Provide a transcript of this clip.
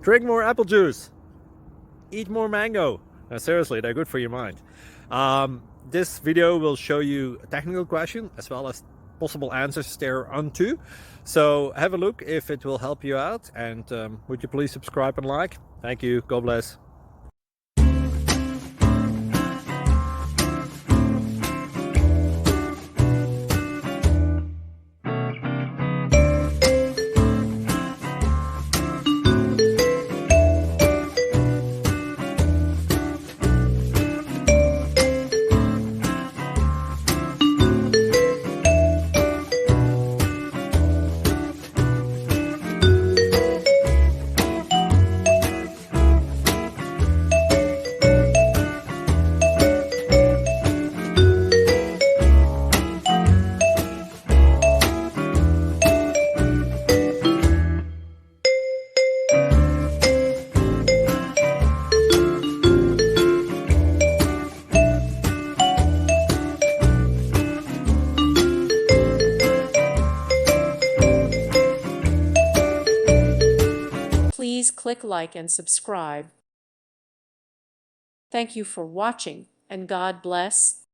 Drink more apple juice. Eat more mango. Seriously, they're good for your mind. This video will show you a technical question as well as possible answers thereunto. So have a look if it will help you out, and would you please subscribe and like? Thank you. God bless. Please click like and subscribe. Thank you for watching, and God bless.